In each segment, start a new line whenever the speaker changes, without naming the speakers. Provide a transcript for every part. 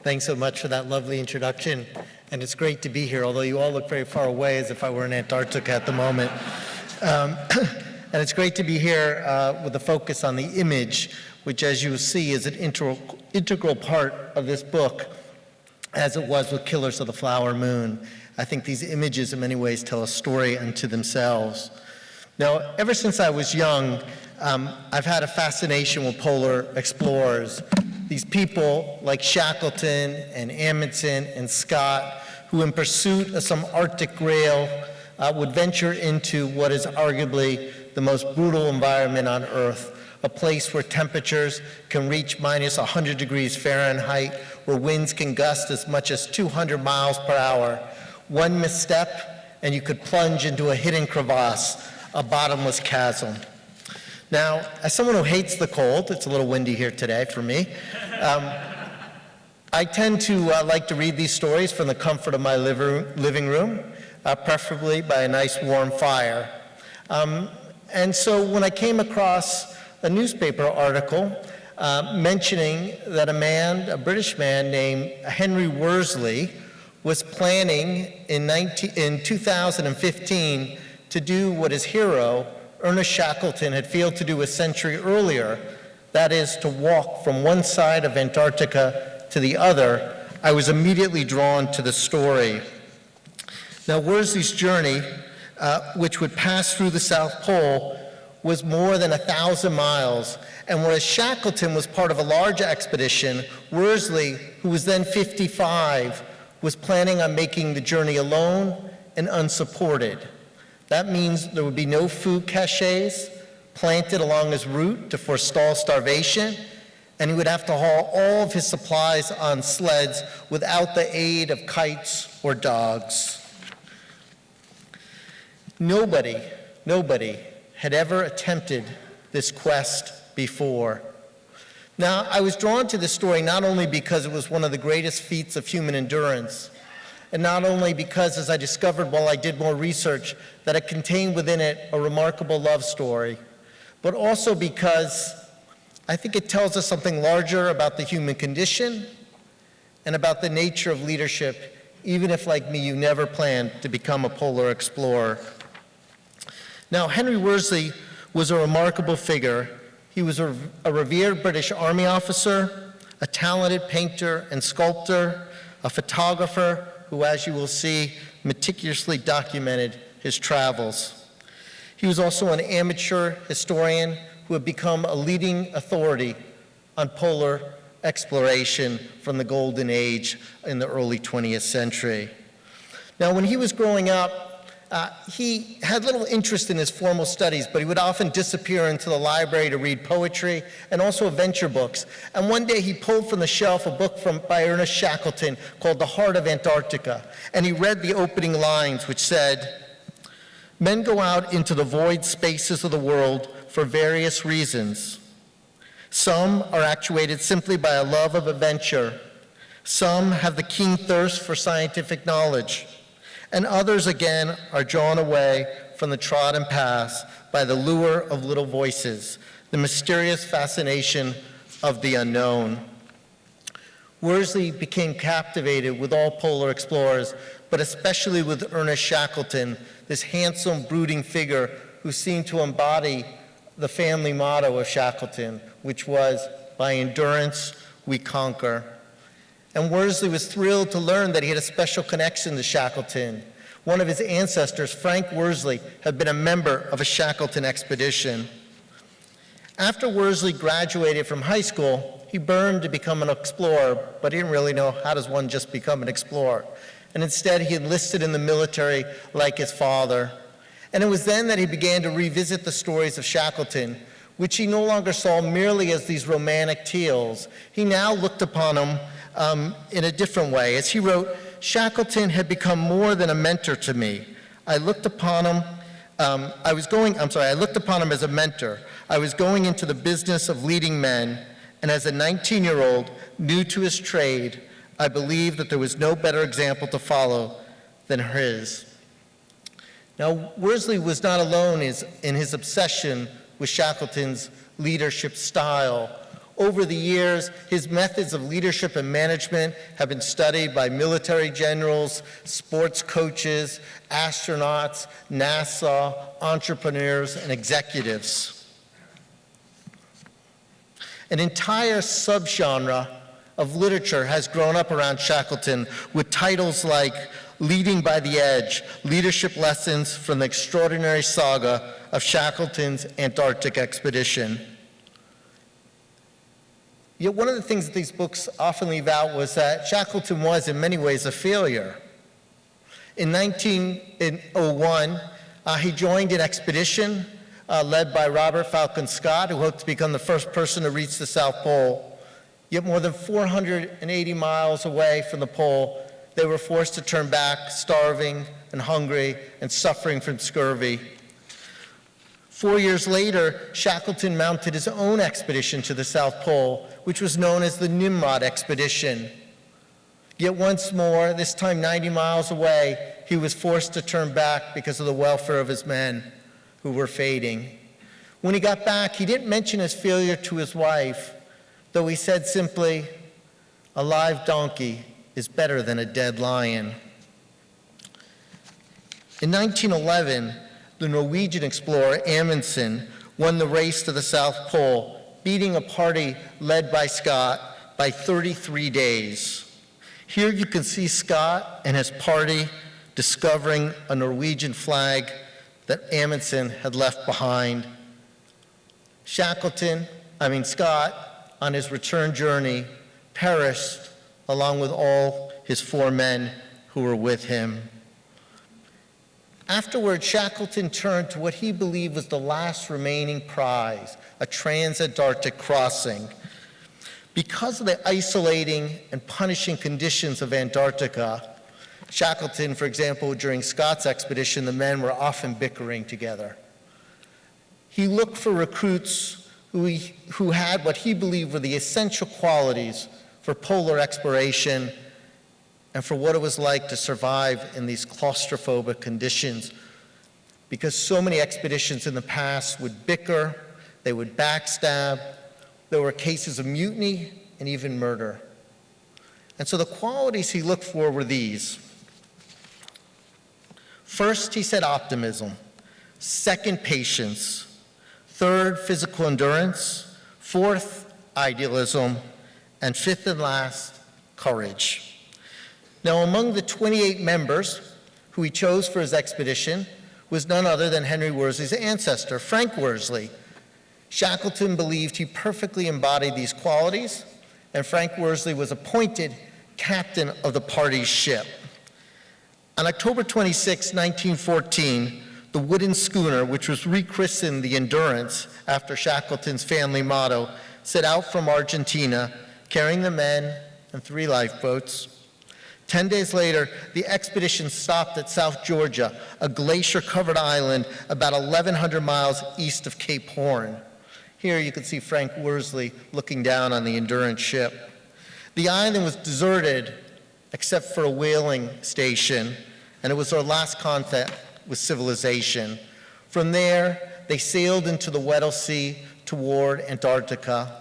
Thanks so much for that lovely introduction. And it's great to be here, although you all look very far away as if I were in Antarctica at the moment. And it's great to be here with a focus on the image, which, as you will see, is an integral part of this book, as it was with Killers of the Flower Moon. I think these images in many ways tell a story unto themselves. Now, ever since I was young, I've had a fascination with polar explorers. These people like Shackleton and Amundsen and Scott, who in pursuit of some Arctic grail would venture into what is arguably the most brutal environment on Earth, a place where temperatures can reach minus 100 degrees Fahrenheit, where winds can gust as much as 200 miles per hour. One misstep, and you could plunge into a hidden crevasse, a bottomless chasm. Now, as someone who hates the cold, it's a little windy here today for me, I tend to like to read these stories from the comfort of my living room, preferably by a nice warm fire. And so when I came across a newspaper article mentioning that a British man named Henry Worsley was planning in 2015 to do what his hero, Ernest Shackleton, had failed to do a century earlier, that is, to walk from one side of Antarctica to the other, I was immediately drawn to the story. Now, Worsley's journey, which would pass through the South Pole, was more than 1,000 miles, and whereas Shackleton was part of a large expedition, Worsley, who was then 55, was planning on making the journey alone and unsupported. That means there would be no food caches planted along his route to forestall starvation, and he would have to haul all of his supplies on sleds without the aid of kites or dogs. Nobody had ever attempted this quest before. Now, I was drawn to this story not only because it was one of the greatest feats of human endurance, and not only because, as I discovered while I did more research, that it contained within it a remarkable love story, but also because I think it tells us something larger about the human condition and about the nature of leadership, even if, like me, you never planned to become a polar explorer. Now, Henry Worsley was a remarkable figure. He was a revered British Army officer, a talented painter and sculptor, a photographer who, as you will see, meticulously documented his travels. He was also an amateur historian who had become a leading authority on polar exploration from the golden age in the early 20th century. Now, when he was growing up, he had little interest in his formal studies, but he would often disappear into the library to read poetry and also adventure books. And one day he pulled from the shelf a book by Ernest Shackleton called The Heart of Antarctica. And he read the opening lines, which said, "Men go out into the void spaces of the world for various reasons. Some are actuated simply by a love of adventure. Some have the keen thirst for scientific knowledge. And others, again, are drawn away from the trodden paths by the lure of little voices, the mysterious fascination of the unknown." Worsley became captivated with all polar explorers, but especially with Ernest Shackleton, this handsome, brooding figure who seemed to embody the family motto of Shackleton, which was, "By endurance we conquer." And Worsley was thrilled to learn that he had a special connection to Shackleton. One of his ancestors, Frank Worsley, had been a member of a Shackleton expedition. After Worsley graduated from high school, he burned to become an explorer, but he didn't really know how does one just become an explorer. And instead, he enlisted in the military like his father. And it was then that he began to revisit the stories of Shackleton, which he no longer saw merely as these romantic tales. He now looked upon them in a different way. As he wrote, "Shackleton had become more than a mentor to me. I looked upon him as a mentor. I was going into the business of leading men, and as a 19-year-old, new to his trade, I believed that there was no better example to follow than his." Now, Worsley was not alone in his obsession with Shackleton's leadership style Over the years, his methods of leadership and management have been studied by military generals, sports coaches, astronauts, NASA, entrepreneurs, and executives. An entire subgenre of literature has grown up around Shackleton with titles like Leading by the Edge, Leadership Lessons from the Extraordinary Saga of Shackleton's Antarctic Expedition. Yet one of the things that these books often leave out was that Shackleton was in many ways a failure. In 1901, he joined an expedition led by Robert Falcon Scott, who hoped to become the first person to reach the South Pole. Yet more than 480 miles away from the pole, they were forced to turn back, starving and hungry and suffering from scurvy. 4 years later, Shackleton mounted his own expedition to the South Pole, which was known as the Nimrod Expedition. Yet once more, this time 90 miles away, he was forced to turn back because of the welfare of his men who were fading. When he got back, he didn't mention his failure to his wife, though he said simply, "A live donkey is better than a dead lion." In 1911, the Norwegian explorer Amundsen won the race to the South Pole, beating a party led by Scott by 33 days. Here you can see Scott and his party discovering a Norwegian flag that Amundsen had left behind. Scott, on his return journey, perished along with all his 4 men who were with him. Afterward, Shackleton turned to what he believed was the last remaining prize, a trans-Antarctic crossing. Because of the isolating and punishing conditions of Antarctica, Shackleton, for example, during Scott's expedition, the men were often bickering together. He looked for recruits who had what he believed were the essential qualities for polar exploration and for what it was like to survive in these claustrophobic conditions. Because so many expeditions in the past would bicker, they would backstab, there were cases of mutiny and even murder. And so the qualities he looked for were these. First, he said optimism. Second, patience. Third, physical endurance. Fourth, idealism. And fifth and last, courage. Now, among the 28 members who he chose for his expedition was none other than Henry Worsley's ancestor, Frank Worsley. Shackleton believed he perfectly embodied these qualities, and Frank Worsley was appointed captain of the party's ship. On October 26, 1914, the wooden schooner, which was rechristened the Endurance after Shackleton's family motto, set out from Argentina, carrying the men and 3 lifeboats. 10 days later, the expedition stopped at South Georgia, a glacier-covered island about 1,100 miles east of Cape Horn. Here you can see Frank Worsley looking down on the Endurance ship. The island was deserted except for a whaling station, and it was their last contact with civilization. From there, they sailed into the Weddell Sea toward Antarctica.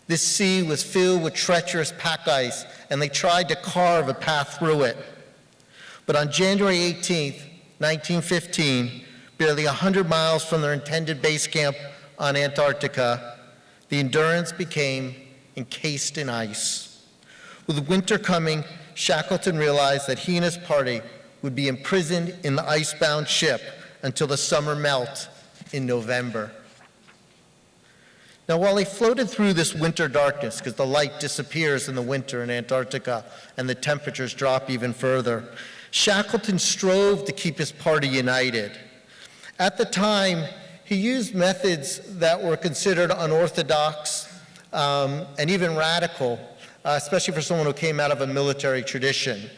This sea was filled with treacherous pack ice, and they tried to carve a path through it. But on January 18, 1915, barely 100 miles from their intended base camp on Antarctica, the Endurance became encased in ice. With winter coming, Shackleton realized that he and his party would be imprisoned in the icebound ship until the summer melt in November. Now, while they floated through this winter darkness, because the light disappears in the winter in Antarctica and the temperatures drop even further, Shackleton strove to keep his party united. At the time, he used methods that were considered unorthodox and even radical, especially for someone who came out of a military tradition.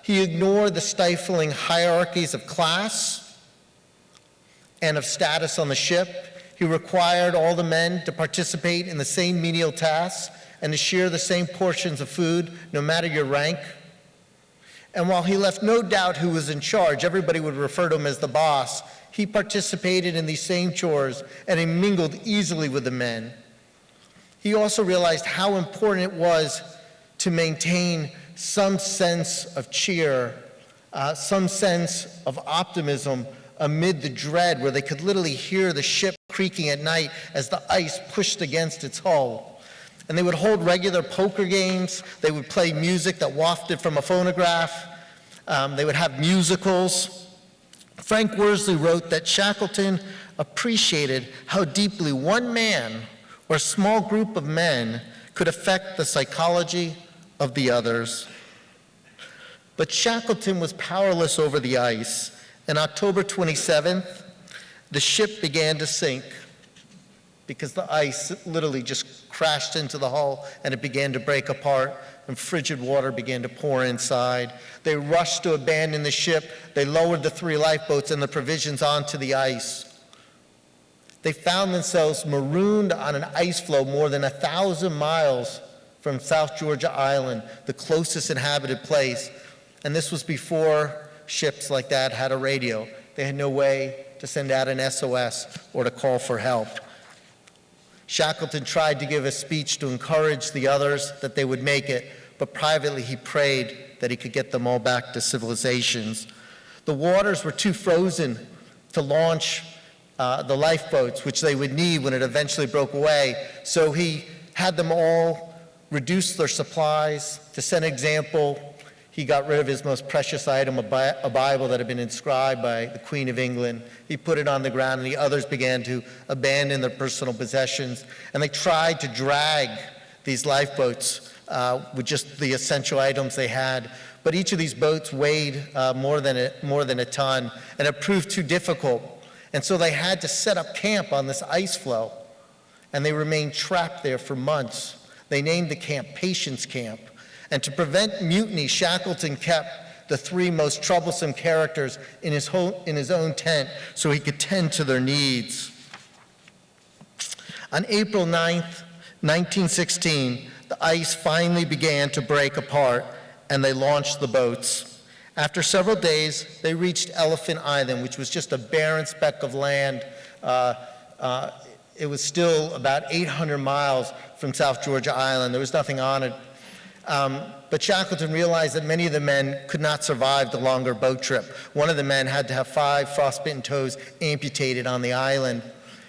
He ignored the stifling hierarchies of class and of status on the ship. He required all the men to participate in the same menial tasks and to share the same portions of food, no matter your rank. And while he left no doubt who was in charge, everybody would refer to him as the boss, he participated in these same chores and he mingled easily with the men. he also realized how important it was to maintain some sense of cheer, some sense of optimism amid the dread, where they could literally hear the ship creaking at night as the ice pushed against its hull. And they would hold regular poker games. They would play music that wafted from a phonograph. They would have musicals. Frank Worsley wrote that Shackleton appreciated how deeply one man or a small group of men could affect the psychology of the others. But Shackleton was powerless over the ice. On October 27th, the ship began to sink because the ice literally just crashed into the hull and it began to break apart and frigid water began to pour inside. They rushed to abandon the ship. They lowered the 3 lifeboats and the provisions onto the ice. They found themselves marooned on an ice floe more than 1,000 miles from South Georgia Island, the closest inhabited place. And this was before ships like that had a radio. They had no way to send out an SOS or to call for help. Shackleton tried to give a speech to encourage the others that they would make it, but privately he prayed that he could get them all back to civilizations. The waters were too frozen to launch the lifeboats, which they would need when it eventually broke away. So he had them all reduce their supplies. To set an example, he got rid of his most precious item, a Bible that had been inscribed by the Queen of England. He put it on the ground, and the others began to abandon their personal possessions. And they tried to drag these lifeboats with just the essential items they had. But each of these boats weighed more than a ton, and it proved too difficult. And so they had to set up camp on this ice floe, and they remained trapped there for months. They named the camp Patience Camp. And to prevent mutiny, Shackleton kept the 3 most troublesome characters in his own tent so he could tend to their needs. On April 9th, 1916, the ice finally began to break apart, and they launched the boats. After several days, they reached Elephant Island, which was just a barren speck of land. It was still about 800 miles from South Georgia Island. There was nothing on it. But Shackleton realized that many of the men could not survive the longer boat trip. One of the men had to have 5 frostbitten toes amputated on the island.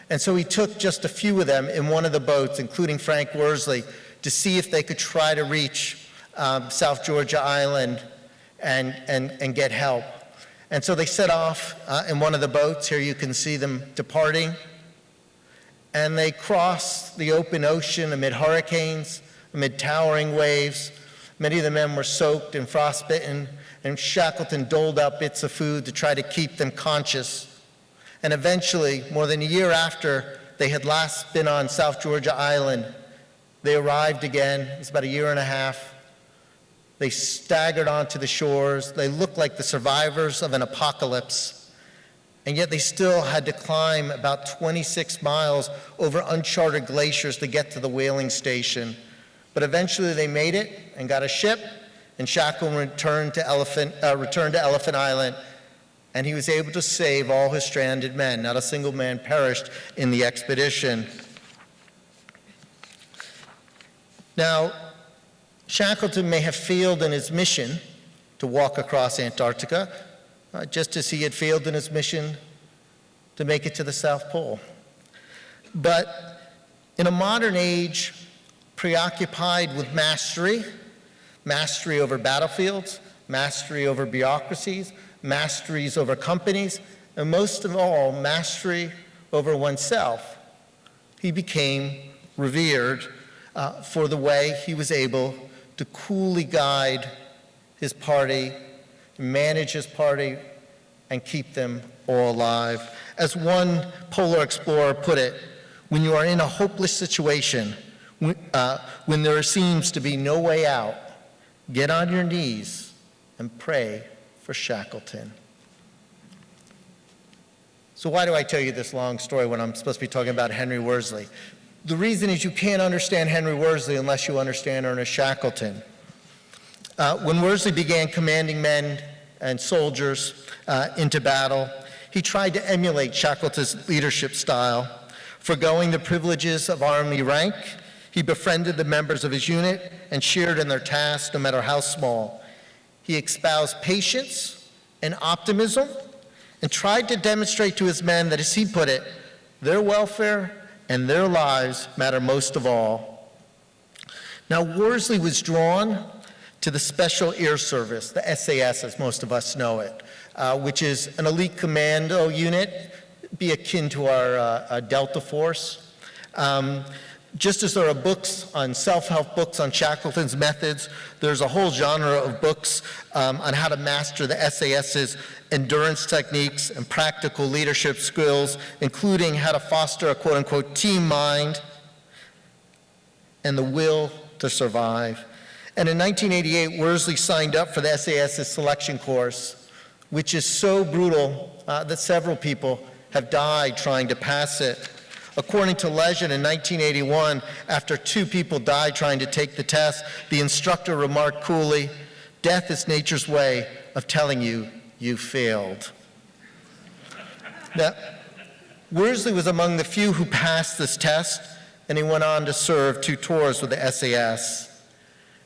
And so he took just a few of them in one of the boats, including Frank Worsley, to see if they could try to reach South Georgia Island and get help. And so they set off in one of the boats. Here you can see them departing. And they crossed the open ocean amid hurricanes, amid towering waves. Many of the men were soaked and frostbitten, and Shackleton doled out bits of food to try to keep them conscious. And eventually, more than a year after they had last been on South Georgia Island, they arrived again. It was about a year and a half. They staggered onto the shores. They looked like the survivors of an apocalypse. And yet they still had to climb about 26 miles over uncharted glaciers to get to the whaling station. But eventually they made it and got a ship, and Shackleton returned to Elephant Island, and he was able to save all his stranded men. Not a single man perished in the expedition. Now, Shackleton may have failed in his mission to walk across Antarctica, just as he had failed in his mission to make it to the South Pole. But in a modern age, preoccupied with mastery over battlefields, mastery over bureaucracies, masteries over companies, and most of all, mastery over oneself, he became revered for the way he was able to coolly guide his party, manage his party, and keep them all alive. As one polar explorer put it, when you are in a hopeless situation, when there seems to be no way out, get on your knees and pray for Shackleton. So why do I tell you this long story when I'm supposed to be talking about Henry Worsley? The reason is you can't understand Henry Worsley unless you understand Ernest Shackleton. When Worsley began commanding men and soldiers into battle, he tried to emulate Shackleton's leadership style. Forgoing the privileges of army rank, He befriended the members of his unit and shared in their tasks, no matter how small. He espoused patience and optimism and tried to demonstrate to his men that, as he put it, their welfare and their lives matter most of all. Now, Worsley was drawn to the Special Air Service, the SAS as most of us know it, which is an elite commando unit, be akin to our Delta Force. Just as there are books on self-help books on Shackleton's methods, there's a whole genre of books on how to master the SAS's endurance techniques and practical leadership skills, including how to foster a quote-unquote team mind and the will to survive. And in 1988, Worsley signed up for the SAS's selection course, which is so brutal that several people have died trying to pass it. According to legend, in 1981, after 2 people died trying to take the test, the instructor remarked coolly, "Death is nature's way of telling you you failed." Now, Worsley was among the few who passed this test, and he went on to serve 2 tours with the SAS.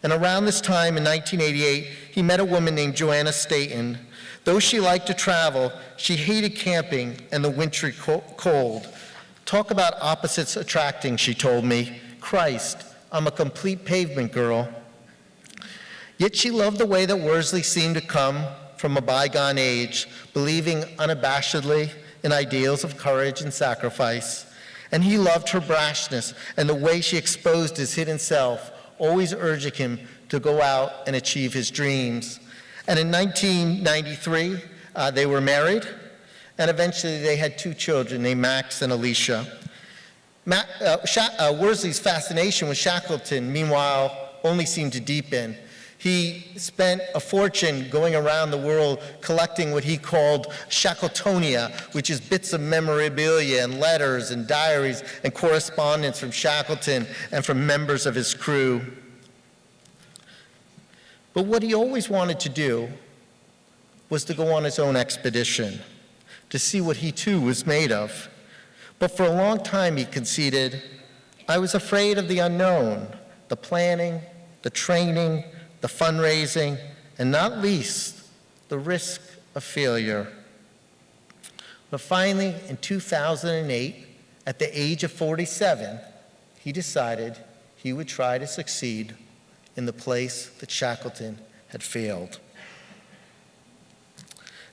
And around this time in 1988, he met a woman named Joanna Staton. Though she liked to travel, she hated camping and the wintry cold. "Talk about opposites attracting," she told me. "Christ, I'm a complete pavement girl." Yet she loved the way that Worsley seemed to come from a bygone age, believing unabashedly in ideals of courage and sacrifice. And he loved her brashness and the way she exposed his hidden self, always urging him to go out and achieve his dreams. And in 1993, they were married, and eventually they had 2 children named Max and Alicia. Worsley's fascination with Shackleton, meanwhile, only seemed to deepen. He spent a fortune going around the world collecting what he called Shackletonia, which is bits of memorabilia and letters and diaries and correspondence from Shackleton and from members of his crew. But what he always wanted to do was to go on his own expedition, to see what he too was made of. But for a long time, he conceded, "I was afraid of the unknown, the planning, the training, the fundraising, and not least, the risk of failure." But finally, in 2008, at the age of 47, he decided he would try to succeed in the place that Shackleton had failed.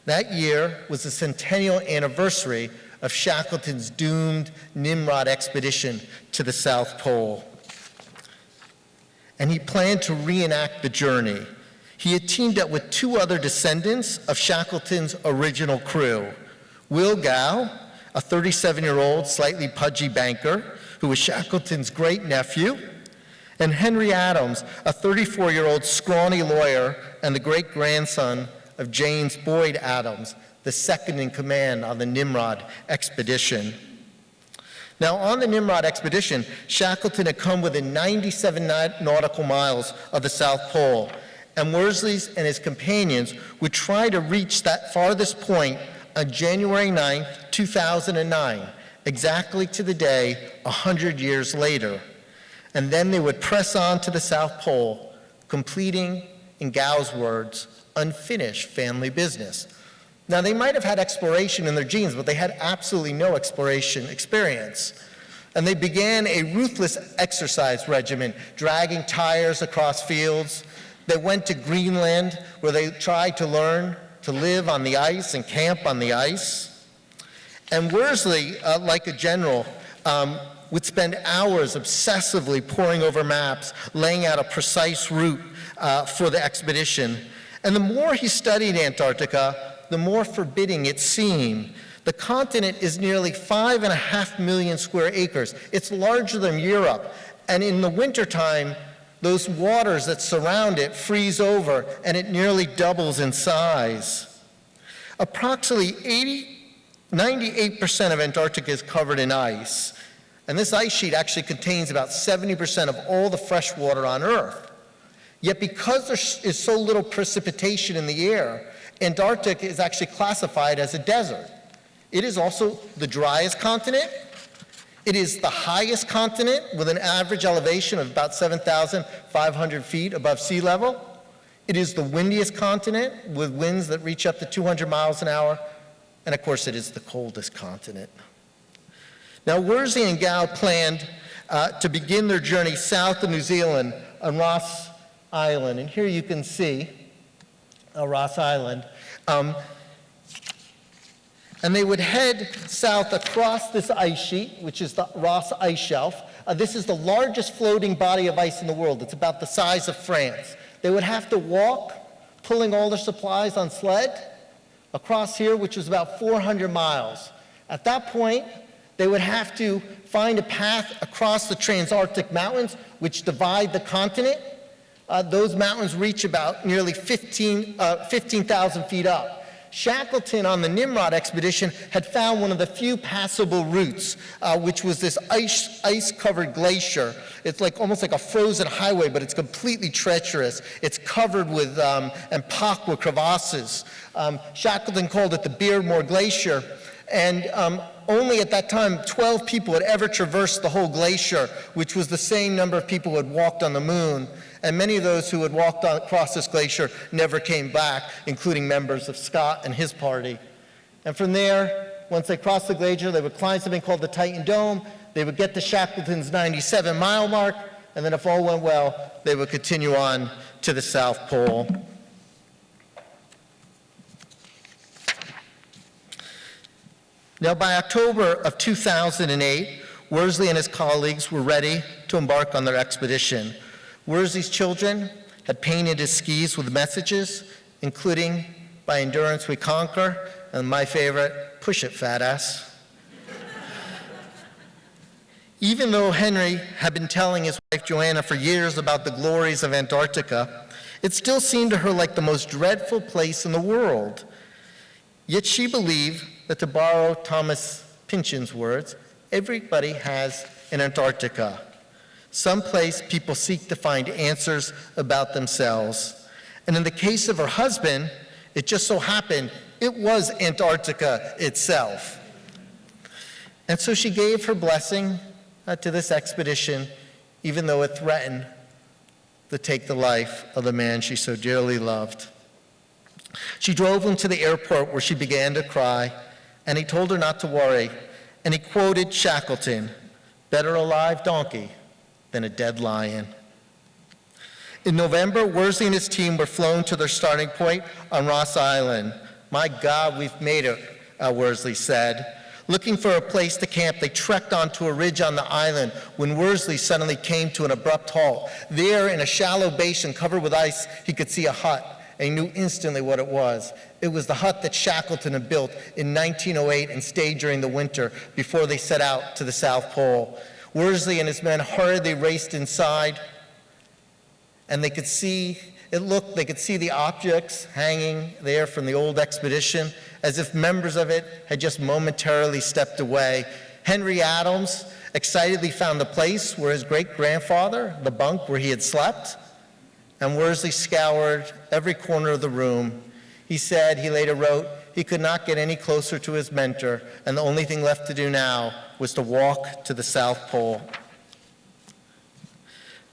That year was the centennial anniversary of Shackleton's doomed Nimrod expedition to the South Pole. And he planned to reenact the journey. He had teamed up with 2 other descendants of Shackleton's original crew, Will Gow, a 37-year-old slightly pudgy banker who was Shackleton's great-nephew, and Henry Adams, a 34-year-old scrawny lawyer and the great-grandson of James Boyd Adams, the second in command on the Nimrod expedition. Now, on the Nimrod expedition, Shackleton had come within 97 nautical miles of the South Pole, and Worsley and his companions would try to reach that farthest point on January 9, 2009, exactly to the day 100 years later. And then they would press on to the South Pole, completing, in Gow's words, unfinished family business. Now, they might have had exploration in their genes, but they had absolutely no exploration experience. And they began a ruthless exercise regimen, dragging tires across fields. They went to Greenland, where they tried to learn to live on the ice and camp on the ice. And Worsley, like a general, would spend hours obsessively poring over maps, laying out a precise route for the expedition. And the more he studied Antarctica, the more forbidding it seemed. The continent is nearly 5.5 million square acres. It's larger than Europe. And in the wintertime, those waters that surround it freeze over, and it nearly doubles in size. Approximately 98% of Antarctica is covered in ice. And this ice sheet actually contains about 70% of all the fresh water on Earth. Yet because there is so little precipitation in the air, Antarctica is actually classified as a desert. It is also the driest continent. It is the highest continent with an average elevation of about 7,500 feet above sea level. It is the windiest continent with winds that reach up to 200 miles an hour. And of course, it is the coldest continent. Now, Worsley and Gow planned to begin their journey south of New Zealand on Ross Island. And here you can see Ross Island. And they would head south across this ice sheet, which is the Ross Ice Shelf. This is the largest floating body of ice in the world. It's about the size of France. They would have to walk, pulling all their supplies on sled, across here, which was about 400 miles. At that point, they would have to find a path across the Transantarctic Mountains, which divide the continent. Those mountains reach about nearly 15,000 feet up. Shackleton on the Nimrod expedition had found one of the few passable routes, which was this ice-covered glacier. It's almost like a frozen highway, but it's completely treacherous. It's covered with and pocked with crevasses. Shackleton called it the Beardmore Glacier, and only at that time 12 people had ever traversed the whole glacier, which was the same number of people who had walked on the moon. And many of those who had walked across this glacier never came back, including members of Scott and his party. And from there, once they crossed the glacier, they would climb something called the Titan Dome. They would get to Shackleton's 97-mile mark, and then if all went well, they would continue on to the South Pole. Now, by October of 2008, Worsley and his colleagues were ready to embark on their expedition. Worsley's children had painted his skis with messages, including, "By endurance we conquer," and my favorite, "Push it, fat ass." Even though Henry had been telling his wife Joanna for years about the glories of Antarctica, it still seemed to her like the most dreadful place in the world. Yet she believed that, to borrow Thomas Pynchon's words, everybody has an Antarctica. Someplace people seek to find answers about themselves. And in the case of her husband, it just so happened it was Antarctica itself. And so she gave her blessing to this expedition, even though it threatened to take the life of the man she so dearly loved. She drove him to the airport, where she began to cry, and he told her not to worry. And he quoted Shackleton, "Better a live donkey than a dead lion." In November, Worsley and his team were flown to their starting point on Ross Island. "My God, we've made it," Worsley said. Looking for a place to camp, they trekked onto a ridge on the island when Worsley suddenly came to an abrupt halt. There, in a shallow basin covered with ice, he could see a hut, and he knew instantly what it was. It was the hut that Shackleton had built in 1908 and stayed during the winter before they set out to the South Pole. Worsley and his men hurriedly raced inside, and they could see the objects hanging there from the old expedition, as if members of it had just momentarily stepped away. Henry Adams excitedly found the place where his great-grandfather, the bunk where he had slept, and Worsley scoured every corner of the room. He said, he later wrote, he could not get any closer to his mentor, and the only thing left to do now was to walk to the South Pole.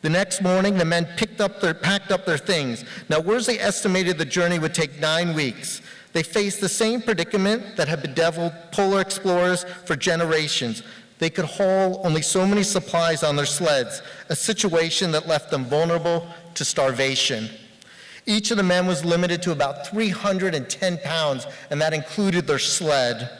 The next morning, the men packed up their things. Now, Worsley estimated the journey would take 9 weeks. They faced the same predicament that had bedeviled polar explorers for generations. They could haul only so many supplies on their sleds, a situation that left them vulnerable to starvation. Each of the men was limited to about 310 pounds, and that included their sled.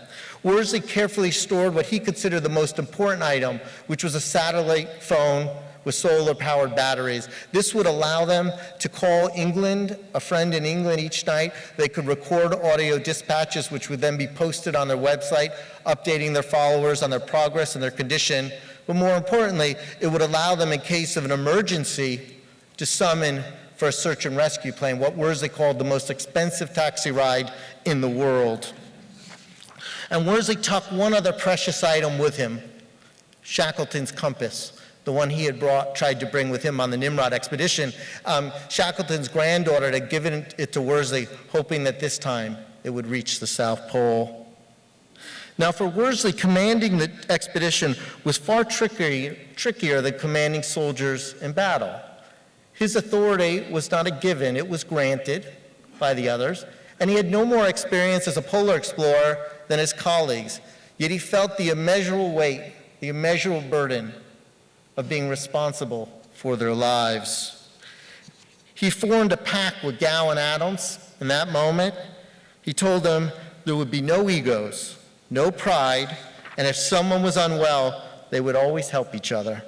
Worsley carefully stored what he considered the most important item, which was a satellite phone with solar-powered batteries. This would allow them to call England, a friend in England, each night. They could record audio dispatches, which would then be posted on their website, updating their followers on their progress and their condition. But more importantly, it would allow them, in case of an emergency, to summon for a search and rescue plane, what Worsley called the most expensive taxi ride in the world. And Worsley took one other precious item with him, Shackleton's compass, the one he had tried to bring with him on the Nimrod expedition. Shackleton's granddaughter had given it to Worsley, hoping that this time it would reach the South Pole. Now, for Worsley, commanding the expedition was far trickier than commanding soldiers in battle. His authority was not a given, it was granted by the others, and he had no more experience as a polar explorer than his colleagues, yet he felt the immeasurable weight, the immeasurable burden of being responsible for their lives. He formed a pact with Gow and Adams. In that moment, he told them there would be no egos, no pride, and if someone was unwell, they would always help each other.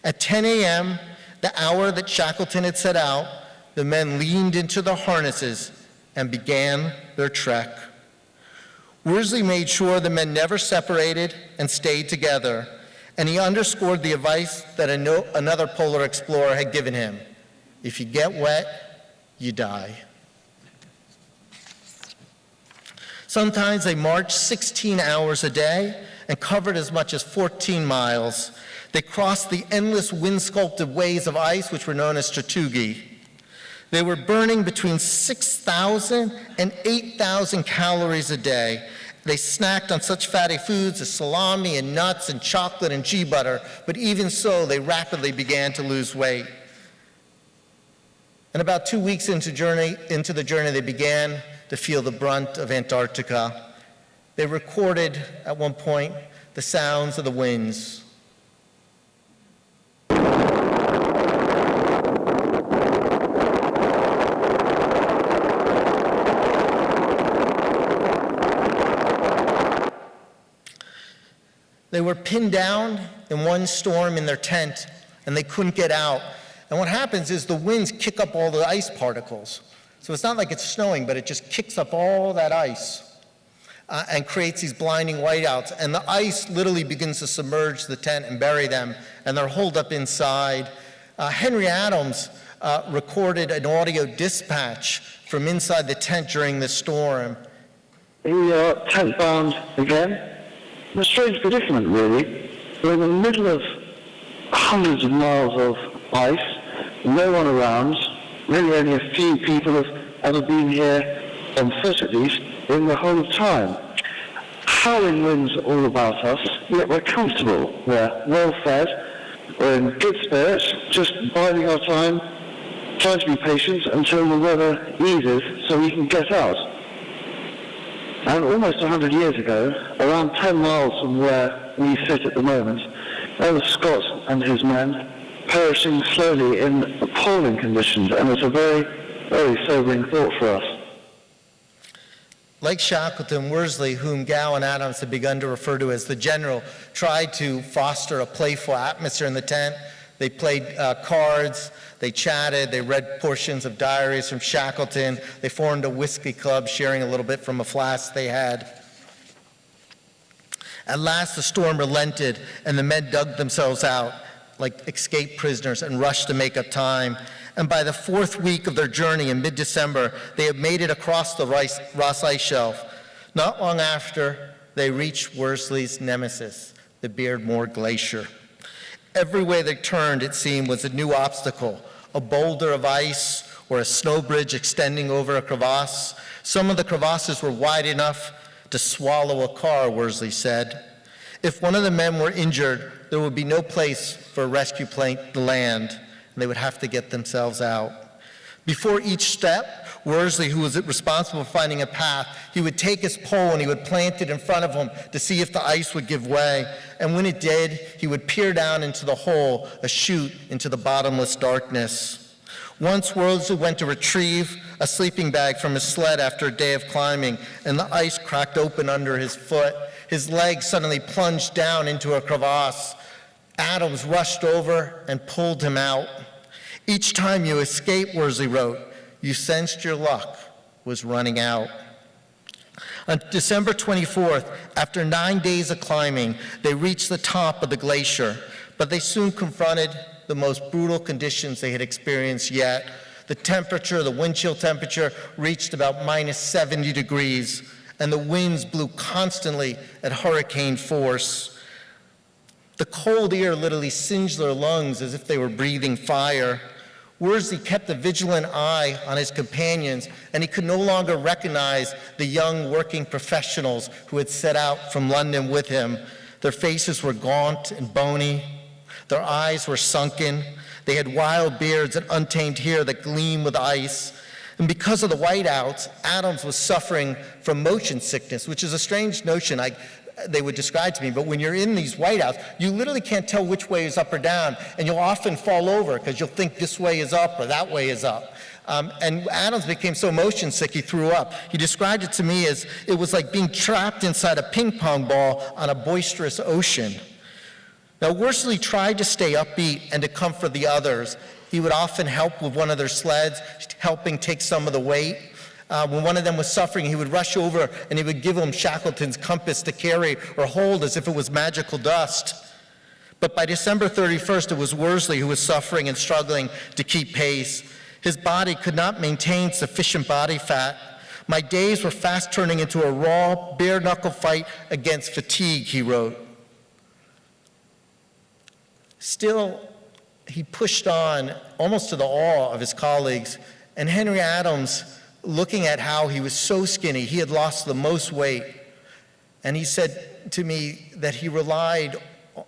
At 10 a.m., the hour that Shackleton had set out, the men leaned into their harnesses and began their trek. Worsley made sure the men never separated and stayed together, and he underscored the advice that another polar explorer had given him: if you get wet, you die. Sometimes they marched 16 hours a day and covered as much as 14 miles. They crossed the endless wind-sculpted ways of ice, which were known as Tortugi. They were burning between 6,000 and 8,000 calories a day. They snacked on such fatty foods as salami and nuts and chocolate and ghee butter, but even so, they rapidly began to lose weight. And about 2 weeks into the journey, they began to feel the brunt of Antarctica. They recorded, at one point, the sounds of the winds. They were pinned down in one storm in their tent, and they couldn't get out. And what happens is the winds kick up all the ice particles. So it's not like it's snowing, but it just kicks up all that ice and creates these blinding whiteouts. And the ice literally begins to submerge the tent and bury them, and they're holed up inside. Henry Adams recorded an audio dispatch from inside the tent during the storm.
We are tent bound again. A strange predicament, really. We're in the middle of hundreds of miles of ice, no one around. Really only a few people have ever been here, on foot at least, in the whole of time. Howling winds all about us, yet we're comfortable. We're well fed, we're in good spirits, just biding our time, trying to be patient until the weather eases so we can get out. And almost 100 years ago, around 10 miles from where we sit at the moment, there was Scott and his men perishing slowly in appalling conditions, and it's a very, very sobering thought for us.
Like Shackleton, Worsley, whom Gow and Adams had begun to refer to as the general, tried to foster a playful atmosphere in the tent. They played cards, they chatted, they read portions of diaries from Shackleton, they formed a whiskey club, sharing a little bit from a flask they had. At last, the storm relented, and the men dug themselves out like escaped prisoners and rushed to make up time. And by the fourth week of their journey in mid-December, they had made it across the Ross Ice Shelf. Not long after, they reached Worsley's nemesis, the Beardmore Glacier. Every way they turned, it seemed, was a new obstacle, a boulder of ice or a snow bridge extending over a crevasse. Some of the crevasses were wide enough to swallow a car, Worsley said. If one of the men were injured, there would be no place for a rescue plane to land, and they would have to get themselves out. Before each step, Worsley, who was responsible for finding a path, he would take his pole and he would plant it in front of him to see if the ice would give way. And when it did, he would peer down into the hole, a chute into the bottomless darkness. Once Worsley went to retrieve a sleeping bag from his sled after a day of climbing, and the ice cracked open under his foot. His leg suddenly plunged down into a crevasse. Adams rushed over and pulled him out. Each time you escaped, Worsley wrote, you sensed your luck was running out. On December 24th, after 9 days of climbing, they reached the top of the glacier, but they soon confronted the most brutal conditions they had experienced yet. The temperature, the wind chill temperature, reached about minus 70 degrees, and the winds blew constantly at hurricane force. The cold air literally singed their lungs as if they were breathing fire. Worsley kept a vigilant eye on his companions, and he could no longer recognize the young working professionals who had set out from London with him. Their faces were gaunt and bony. Their eyes were sunken. They had wild beards and untamed hair that gleamed with ice. And because of the whiteouts, Adams was suffering from motion sickness, which is a strange notion they would describe to me. But when you're in these whiteouts, you literally can't tell which way is up or down, and you'll often fall over because you'll think this way is up or that way is up. And Adams became so motion sick he threw up. He described it to me as it was like being trapped inside a ping pong ball on a boisterous ocean. Now, Worsley tried to stay upbeat and to comfort the others. He would often help with one of their sleds, helping take some of the weight. When one of them was suffering, he would rush over and he would give them Shackleton's compass to carry or hold as if it was magical dust. But by December 31st, it was Worsley who was suffering and struggling to keep pace. His body could not maintain sufficient body fat. My days were fast turning into a raw, bare-knuckle fight against fatigue, he wrote. Still, he pushed on, almost to the awe of his colleagues, and Henry Adams, looking at how he was so skinny, he had lost the most weight, and he said to me that he relied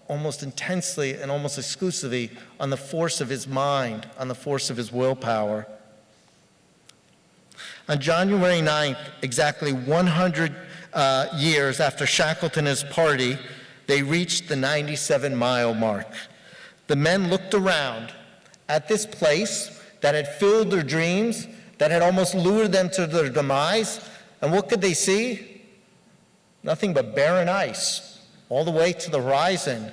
almost intensely and almost exclusively on the force of his mind, on the force of his willpower. On January 9th, exactly 100 years after Shackleton and his party, they reached the 97-mile mark. The men looked around at this place that had filled their dreams, that had almost lured them to their demise, and what could they see? Nothing but barren ice, all the way to the horizon.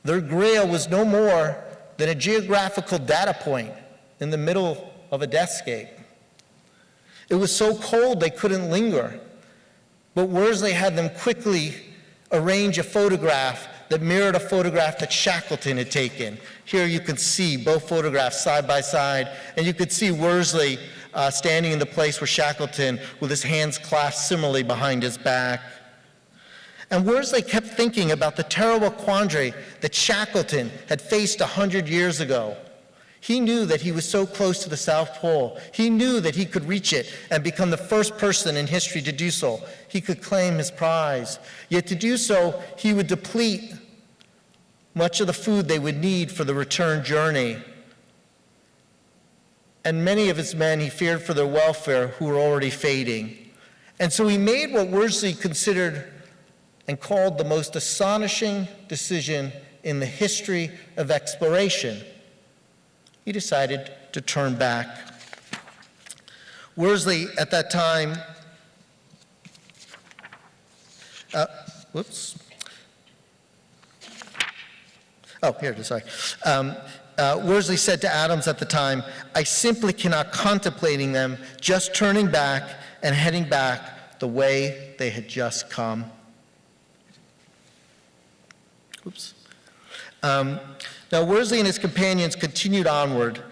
Their grail was no more than a geographical data point in the middle of a deathscape. It was so cold they couldn't linger, but Worsley had them quickly arrange a photograph that mirrored a photograph that Shackleton had taken. Here you can see both photographs side by side, and you could see Worsley standing in the place where Shackleton, with his hands clasped similarly behind his back. And Worsley kept thinking about the terrible quandary that Shackleton had faced 100 years ago. He knew that he was so close to the South Pole. He knew that he could reach it and become the first person in history to do so. He could claim his prize. Yet to do so, he would deplete much of the food they would need for the return journey. And many of his men he feared for their welfare, who were already fading. And so he made what Worsley considered and called the most astonishing decision in the history of exploration. He decided to turn back. Worsley, at that time, Worsley said to Adams at the time, "I simply cannot contemplating them just turning back and heading back the way they had just come." Now, Worsley and his companions continued onward,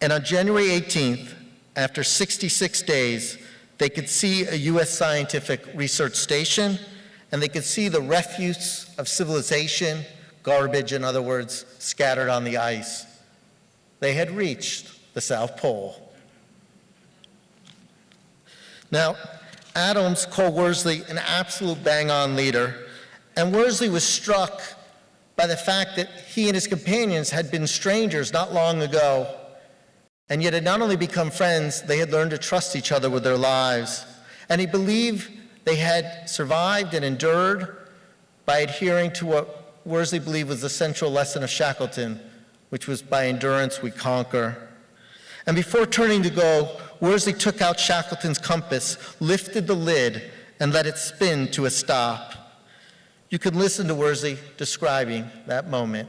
and on January 18th, after 66 days, they could see a U.S. scientific research station, and they could see the refuse of civilization, garbage, in other words, scattered on the ice. They had reached the South Pole. Now, Adams called Worsley an absolute bang-on leader, and Worsley was struck by the fact that he and his companions had been strangers not long ago, and yet had not only become friends, they had learned to trust each other with their lives. And he believed they had survived and endured by adhering to what Worsley believed was the central lesson of Shackleton, which was by endurance we conquer. And before turning to go, Worsley took out Shackleton's compass, lifted the lid, and let it spin to a stop. You can listen to Worsley describing that moment.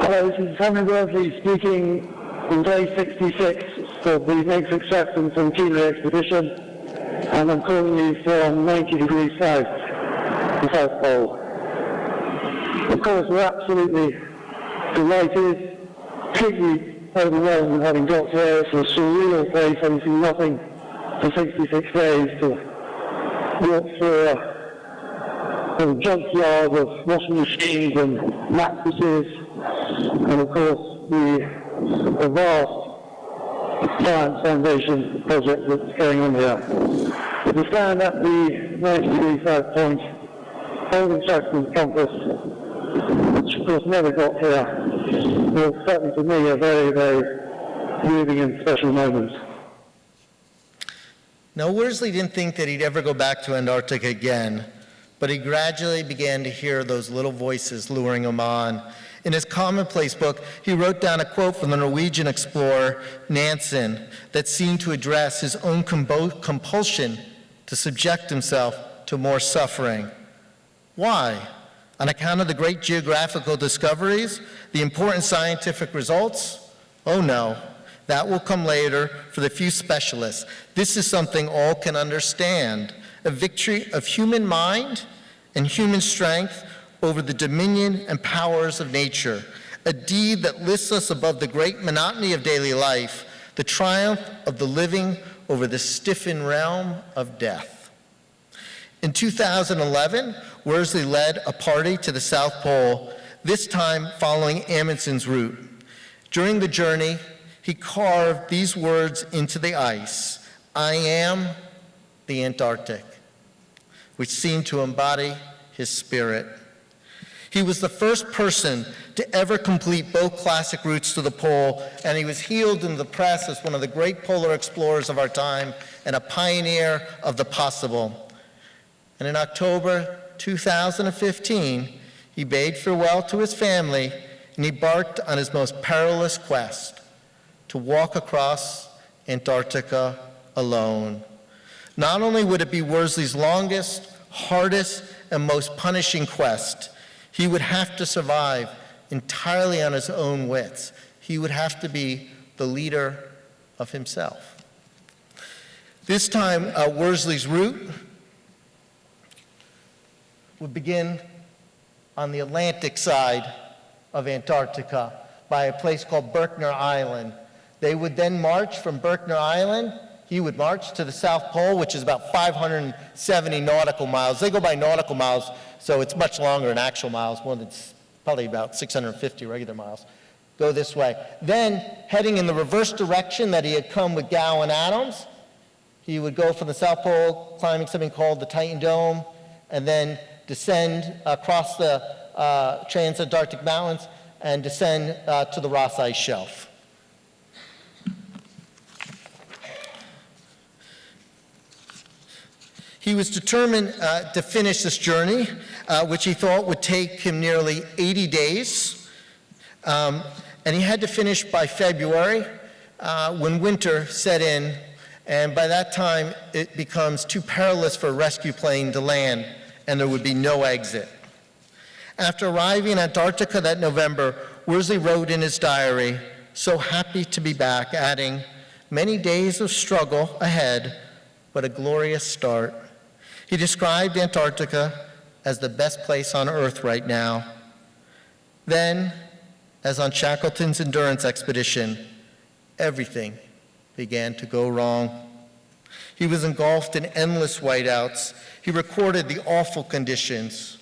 Hello, this is Henry Worsley speaking on day 66 of the next acceptance and Chile expedition, and I'm calling you from 90 degrees south, the South Pole. Of course, we're absolutely delighted, completely overwhelmed with having got here. It's a surreal place, having seen nothing for 66 days to walk through a junkyard of washing machines and mattresses And of course, the vast Science Foundation project that's going on here. To stand at the 90-degree south point, holding Shackleton's compass, which of course never got here, was certainly to me a very, very moving and special moment.
Now, Worsley didn't think that he'd ever go back to Antarctica again, but he gradually began to hear those little voices luring him on. In his commonplace book, he wrote down a quote from the Norwegian explorer Nansen that seemed to address his own compulsion to subject himself to more suffering. Why? On account of the great geographical discoveries, the important scientific results? Oh no. That will come later for the few specialists. This is something all can understand, a victory of human mind and human strength over the dominion and powers of nature, a deed that lifts us above the great monotony of daily life, the triumph of the living over the stiffened realm of death. In 2011, Worsley led a party to the South Pole, this time following Amundsen's route. During the journey, he carved these words into the ice: "I am the Antarctic," which seemed to embody his spirit. He was the first person to ever complete both classic routes to the pole, and he was hailed in the press as one of the great polar explorers of our time and a pioneer of the possible. And in October 2015, he bade farewell to his family and embarked on his most perilous quest, to walk across Antarctica alone. Not only would it be Worsley's longest, hardest, and most punishing quest, he would have to survive entirely on his own wits. He would have to be the leader of himself. This time, Worsley's route would begin on the Atlantic side of Antarctica by a place called Berkner Island. They would then march from Berkner Island. He would march to the South Pole, which is about 570 nautical miles. They go by nautical miles, so it's much longer in actual miles, probably about 650 regular miles. Go this way. Then, heading in the reverse direction that he had come with Gow and Adams, he would go from the South Pole, climbing something called the Titan Dome, and then descend across the Transantarctic Mountains and descend to the Ross Ice Shelf. He was determined to finish this journey, which he thought would take him nearly 80 days. And he had to finish by February when winter set in, and by that time it becomes too perilous for a rescue plane to land, and there would be no exit. After arriving in Antarctica that November, Worsley wrote in his diary, "So happy to be back," adding, "Many days of struggle ahead, but a glorious start." He described Antarctica as the best place on Earth right now. Then, as on Shackleton's endurance expedition, everything began to go wrong. He was engulfed in endless whiteouts. He recorded the awful conditions.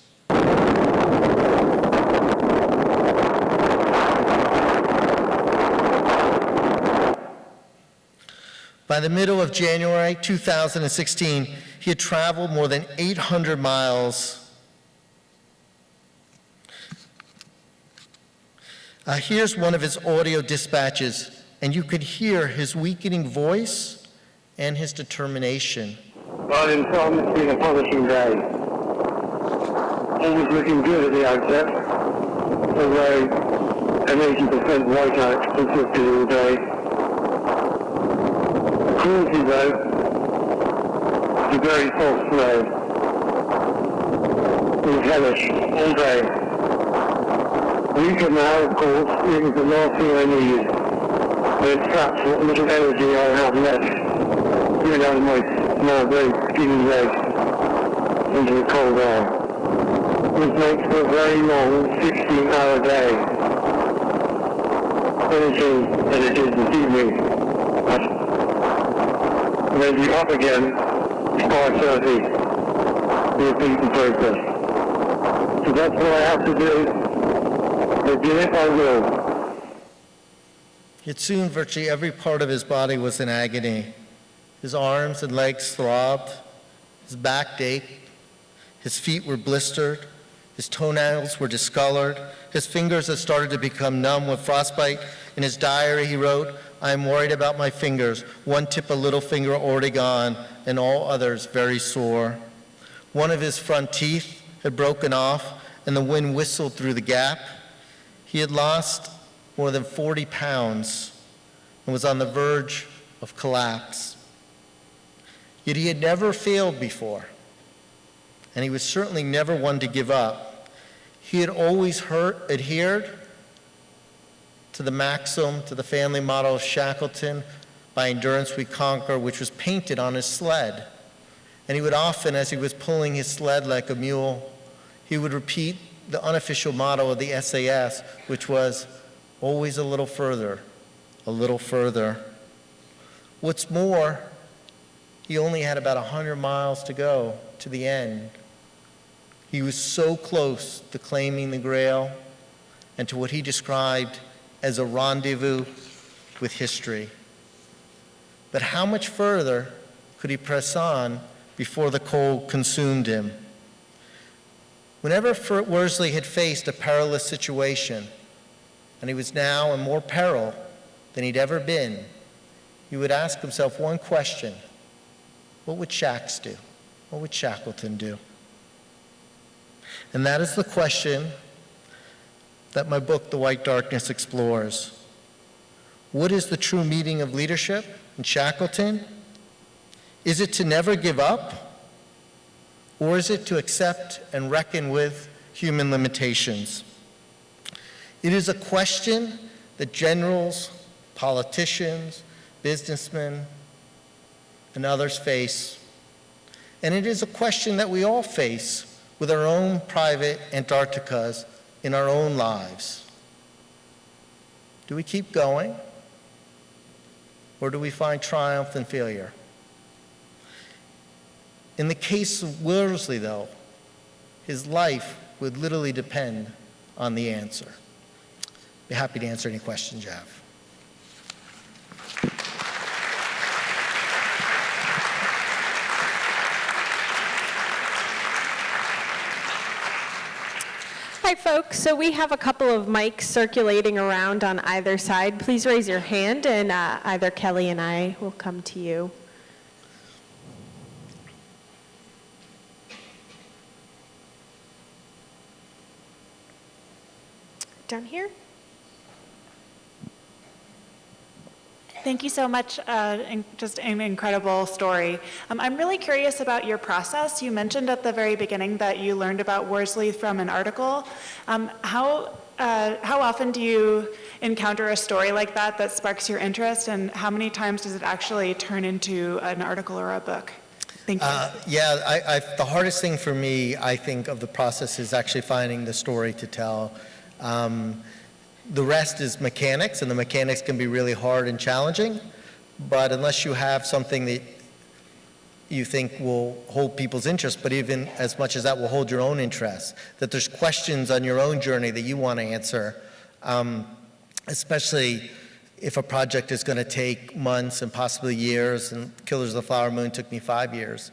By the middle of January 2016, he had traveled more than 800 miles. Here's one of his audio dispatches, and you could hear his weakening voice and his determination.
Well, in sum, it's been a polishing day. Always looking good at the outset, although an 80% whiteout consisted all day. Cruelty, though, the very false snow. It was hellish all day. Weaker now, of course, it was the last thing I needed. But it traps what little energy I have left, going out of my now very skinny legs into the cold air. This makes for a very long 16-hour day. Finishing as it is this evening. And then be up again at 5:30 to repeat the process. So that's what I have to do. Begin I will.
Yet soon virtually every part of his body was in agony. His arms and legs throbbed, his back ached, his feet were blistered, his toenails were discolored, his fingers had started to become numb with frostbite. In his diary he wrote, "I am worried about my fingers, one tip of little finger already gone, and all others very sore." One of his front teeth had broken off, and the wind whistled through the gap. He had lost more than 40 pounds and was on the verge of collapse. Yet he had never failed before, and he was certainly never one to give up. He had always adhered to the maxim, to the family motto of Shackleton, "By endurance we conquer," which was painted on his sled. And he would often, as he was pulling his sled like a mule, he would repeat the unofficial motto of the SAS, which was, "Always a little further, a little further." What's more, he only had about 100 miles to go to the end. He was so close to claiming the Grail and to what he described as a rendezvous with history. But how much further could he press on before the cold consumed him? Whenever Worsley had faced a perilous situation, and he was now in more peril than he'd ever been, he would ask himself one question: what would Shax do? What would Shackleton do? And that is the question that my book, The White Darkness, explores. What is the true meaning of leadership in Shackleton? Is it to never give up? Or is it to accept and reckon with human limitations? It is a question that generals, politicians, businessmen, and others face. And it is a question that we all face with our own private Antarcticas in our own lives. Do we keep going? Or do we find triumph in failure? In the case of Worsley, though, his life would literally depend on the answer. Be happy to answer any questions you have.
Hi, folks. So we have a couple of mics circulating around on either side. Please raise your hand, and either Kelly and I will come to you. Down here.
Thank you so much. Just an incredible story. I'm really curious about your process. You mentioned at the very beginning that you learned about Worsley from an article. How often do you encounter a story like that that sparks your interest, and how many times does it actually turn into an article or a book? Thank you.
The hardest thing for me, I think, of the process is actually finding the story to tell. The rest is mechanics, and the mechanics can be really hard and challenging, but unless you have something that you think will hold people's interest, but even as much as that will hold your own interest, that there's questions on your own journey that you want to answer, especially if a project is going to take months and possibly years, and Killers of the Flower Moon took me 5 years.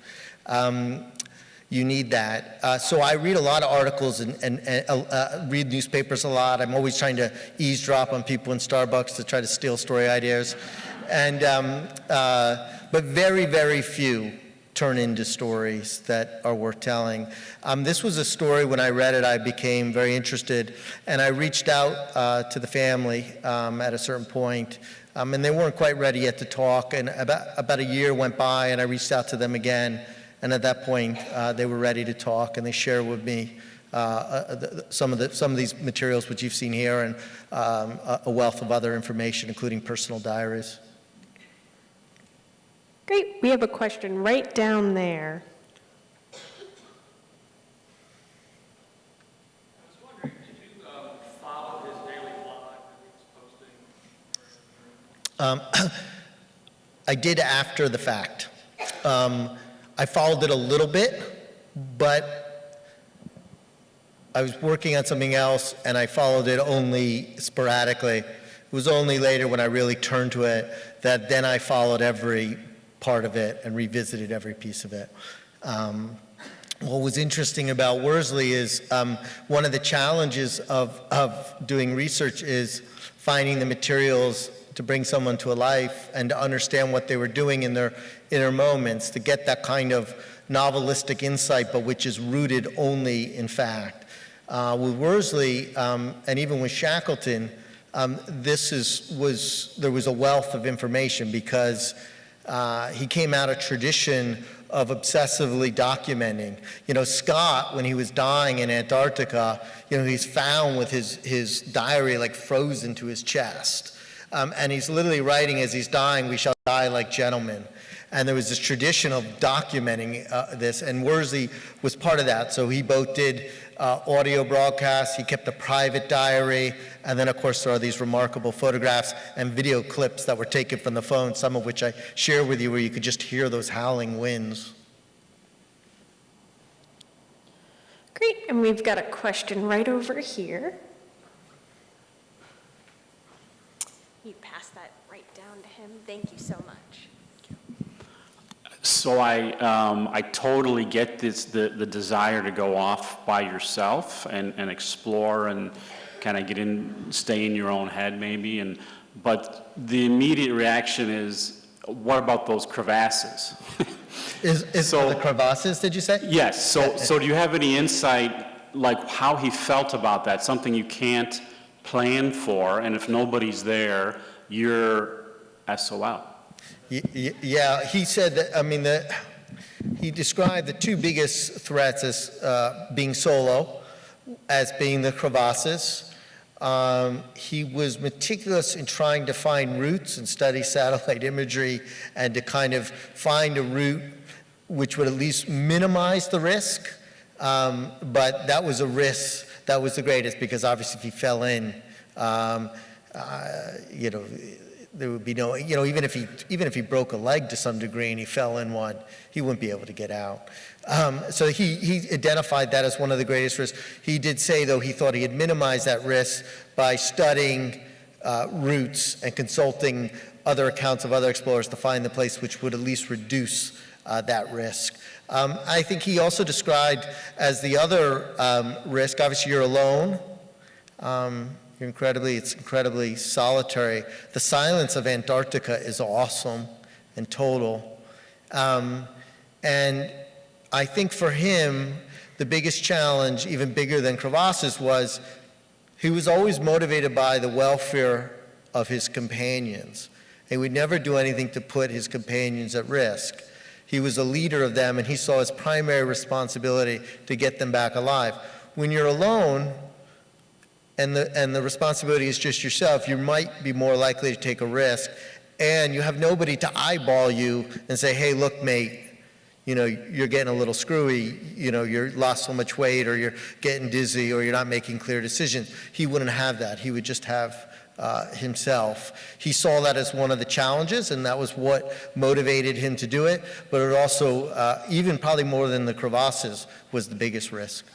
You need that. So I read a lot of articles and read newspapers a lot. I'm always trying to eavesdrop on people in Starbucks to try to steal story ideas. And, but very, very few turn into stories that are worth telling. This was a story, when I read it, I became very interested, and I reached out to the family at a certain point, and they weren't quite ready yet to talk, and about a year went by, and I reached out to them again. And at that point, they were ready to talk, and they shared with me some of these materials which you've seen here, and a wealth of other information, including personal diaries.
Great. We have a question right down there.
I was wondering, did you follow his daily blog that he was posting?
I did after the fact. I followed it a little bit, but I was working on something else, and I followed it only sporadically. It was only later when I really turned to it that then I followed every part of it and revisited every piece of it. What was interesting about Worsley is one of the challenges of doing research is finding the materials to bring someone to a life and to understand what they were doing in their inner moments, to get that kind of novelistic insight, but which is rooted only in fact. With Worsley, and even with Shackleton, there was a wealth of information because he came out of tradition of obsessively documenting. You know, Scott, when he was dying in Antarctica, you know, he's found with his diary like frozen to his chest. And he's literally writing as he's dying, "We shall die like gentlemen." And there was this tradition of documenting this, and Worsley was part of that. So he both did audio broadcasts, he kept a private diary, and then of course there are these remarkable photographs and video clips that were taken from the phone, some of which I share with you, where you could just hear those howling winds.
Great, and we've got a question right over here. You pass that right down to him. Thank you so much.
So I totally get the desire to go off by yourself and explore and kind of stay in your own head maybe. But the immediate reaction is, what about those crevasses?
So the crevasses, did you say?
Yes. So do you have any insight, like how he felt about that? Something you can't plan for, and if nobody's there, you're SOL.
Yeah, he said that, I mean, he described the two biggest threats as being solo, as being the crevasses. He was meticulous in trying to find routes and study satellite imagery and to kind of find a route which would at least minimize the risk. But that was a risk that was the greatest, because obviously if he fell in, you know, there would be no, you know, even if he broke a leg to some degree and he fell in one, he wouldn't be able to get out. So he identified that as one of the greatest risks. He did say, though, he thought he had minimized that risk by studying routes and consulting other accounts of other explorers to find the place which would at least reduce that risk. I think he also described as the other risk, obviously you're alone. It's incredibly solitary. The silence of Antarctica is awesome and total. And I think for him, the biggest challenge, even bigger than crevasses, was he was always motivated by the welfare of his companions. He would never do anything to put his companions at risk. He was a leader of them, and he saw his primary responsibility to get them back alive. When you're alone, and the responsibility is just yourself, you might be more likely to take a risk, and you have nobody to eyeball you and say, hey, look, mate, you know, you're getting a little screwy, you know, you're lost so much weight, or you're getting dizzy, or you're not making clear decisions. He wouldn't have that. He would just have himself. He saw that as one of the challenges, and that was what motivated him to do it, but it also, even probably more than the crevasses, was the biggest risk.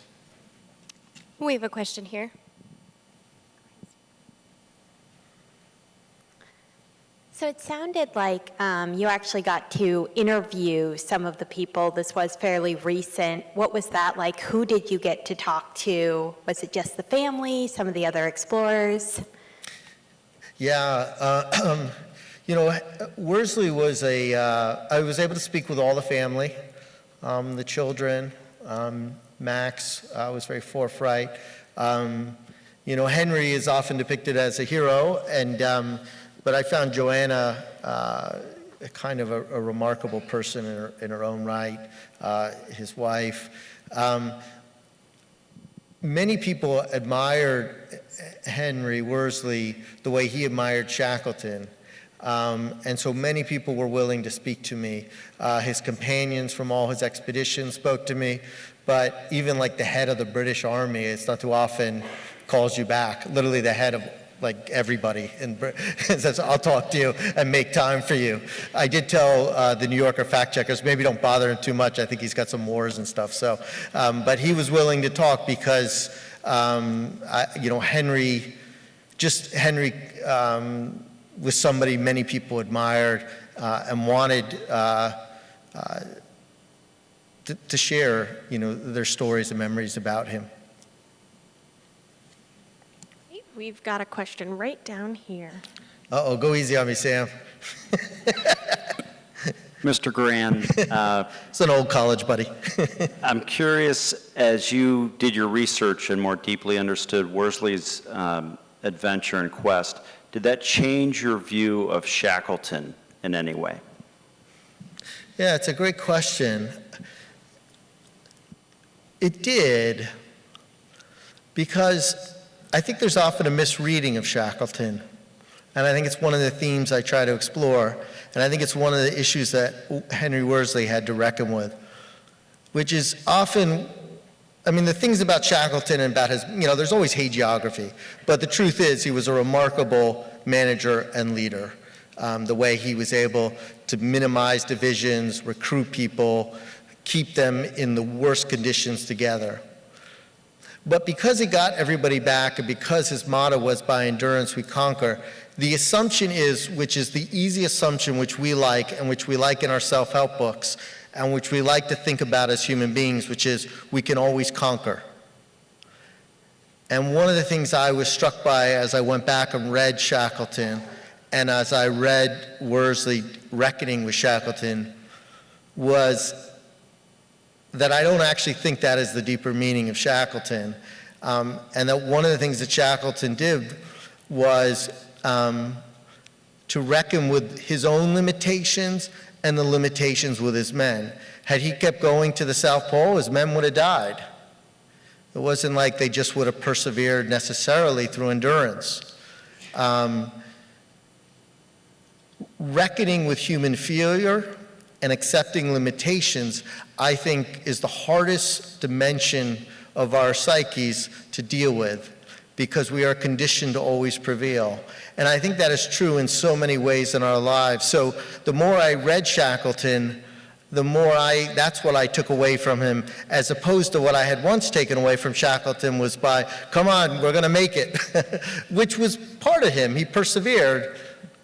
We have a question here. So it sounded like you actually got to interview some of the people. This was fairly recent. What was that like? Who did you get to talk to? Was it just the family, some of the other explorers?
Yeah, you know, Worsley was I was able to speak with all the family, the children. Max was very forthright. You know, Henry is often depicted as a hero, and but I found Joanna kind of a remarkable person in her own right, his wife. Many admired Henry Worsley the way he admired Shackleton. And so many people were willing to speak to me. His companions from all his expeditions spoke to me, but even like the head of the British Army, it's not too often, calls you back. Literally the head of like everybody and says, I'll talk to you and make time for you. I did tell the New Yorker fact checkers, maybe don't bother him too much. I think he's got some wars and stuff. So, but he was willing to talk because Henry was somebody many people admired and wanted to share, their stories and memories about him.
We've got a question right down here.
Uh-oh, go easy on me, Sam.
Mr. Grann,
It's an old college buddy.
I'm curious, as you did your research and more deeply understood Worsley's adventure and quest, did that change your view of Shackleton in any way?
Yeah, it's a great question. It did, because I think there's often a misreading of Shackleton, and I think it's one of the themes I try to explore, and I think it's one of the issues that Henry Worsley had to reckon with, which is often, the things about Shackleton and about his, there's always hagiography, but the truth is he was a remarkable manager and leader. The way he was able to minimize divisions, recruit people, keep them in the worst conditions together. But because he got everybody back, and because his motto was by endurance we conquer, the assumption is, which is the easy assumption which we like, and which we like in our self-help books, and which we like to think about as human beings, which is we can always conquer. And one of the things I was struck by as I went back and read Shackleton, and as I read Worsley reckoning with Shackleton, was that I don't actually think that is the deeper meaning of Shackleton. And that one of the things that Shackleton did was to reckon with his own limitations and the limitations with his men. Had he kept going to the South Pole, his men would have died. It wasn't like they just would have persevered necessarily through endurance. Reckoning with human failure and accepting limitations, I think, is the hardest dimension of our psyches to deal with, because we are conditioned to always prevail. And I think that is true in so many ways in our lives. So the more I read Shackleton, the more that's what I took away from him, as opposed to what I had once taken away from Shackleton was come on, we're gonna make it, which was part of him. He persevered,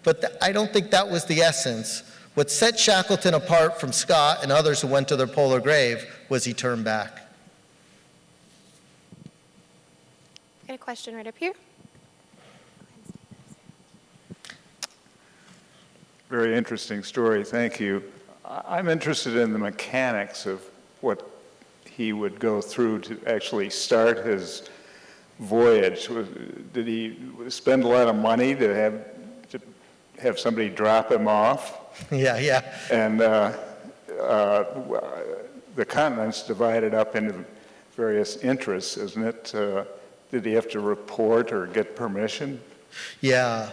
but I don't think that was the essence. What set Shackleton apart from Scott and others who went to their polar grave was he turned back.
Got a question right up here.
Very interesting story, thank you. I'm interested in the mechanics of what he would go through to actually start his voyage. Did he spend a lot of money to have somebody drop him off?
Yeah.
And the continent's divided up into various interests, isn't it? Did he have to report or get permission?
Yeah.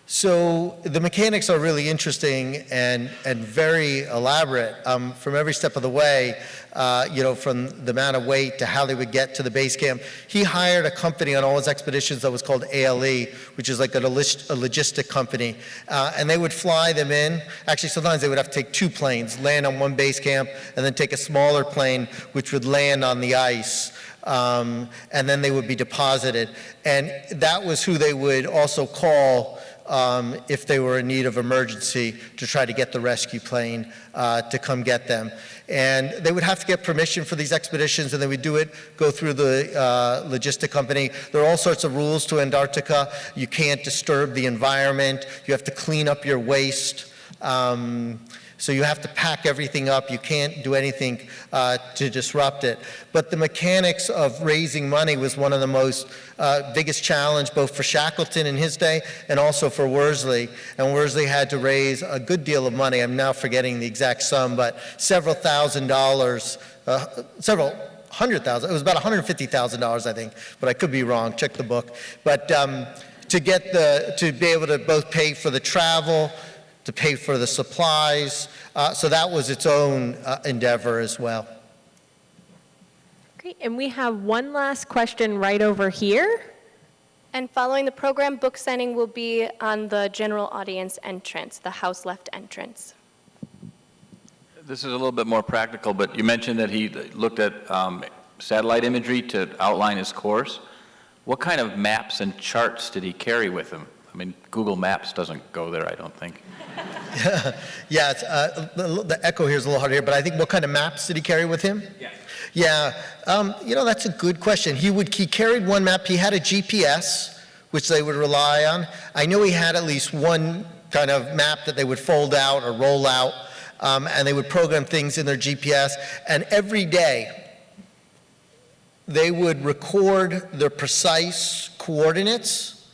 So the mechanics are really interesting and very elaborate from every step of the way, from the amount of weight to how they would get to the base camp. He hired a company on all his expeditions that was called ALE, which is like a logistic company, and they would fly them in. Actually, sometimes they would have to take two planes, land on one base camp, and then take a smaller plane, which would land on the ice. And then they would be deposited. And that was who they would also call if they were in need of emergency, to try to get the rescue plane to come get them. And they would have to get permission for these expeditions, and they would go through the logistic company. There are all sorts of rules to Antarctica. You can't disturb the environment. You have to clean up your waste. So you have to pack everything up. You can't do anything to disrupt it. But the mechanics of raising money was one of the most biggest challenge, both for Shackleton in his day and also for Worsley. And Worsley had to raise a good deal of money. I'm now forgetting the exact sum, but several $100,000. It was about $150,000, I think, but I could be wrong. Check the book. But to be able to both pay for the travel, to pay for the supplies. So that was its own endeavor as well.
Great, and we have one last question right over here.
And following the program, book signing will be on the general audience entrance, the house left entrance.
This is a little bit more practical, but you mentioned that he looked at satellite imagery to outline his course. What kind of maps and charts did he carry with him? I mean, Google Maps doesn't go there, I don't think.
Yeah, it's, the echo here is a little hard to hear, but I think what kind of maps did he carry with him?
Yeah.
Yeah, you know, that's a good question. He carried one map. He had a GPS, which they would rely on. I know he had at least one kind of map that they would fold out or roll out, and they would program things in their GPS. And every day, they would record their precise coordinates,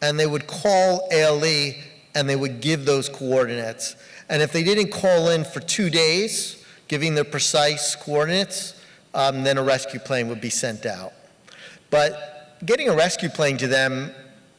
and they would call ALE, and they would give those coordinates. And if they didn't call in for 2 days, giving their precise coordinates, then a rescue plane would be sent out. But getting a rescue plane to them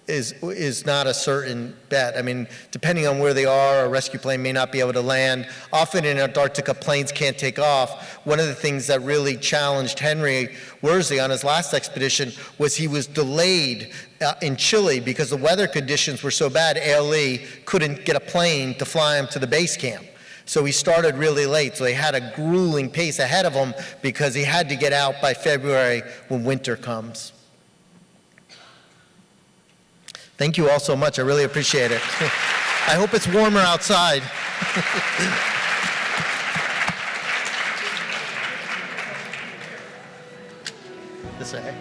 is not a certain bet. I mean, depending on where they are, a rescue plane may not be able to land. Often in Antarctica, planes can't take off. One of the things that really challenged Henry Worsley on his last expedition was he was delayed in Chile because the weather conditions were so bad, ALE couldn't get a plane to fly him to the base camp. So he started really late, so he had a grueling pace ahead of him because he had to get out by February when winter comes. Thank you all so much. I really appreciate it. I hope it's warmer outside. This way.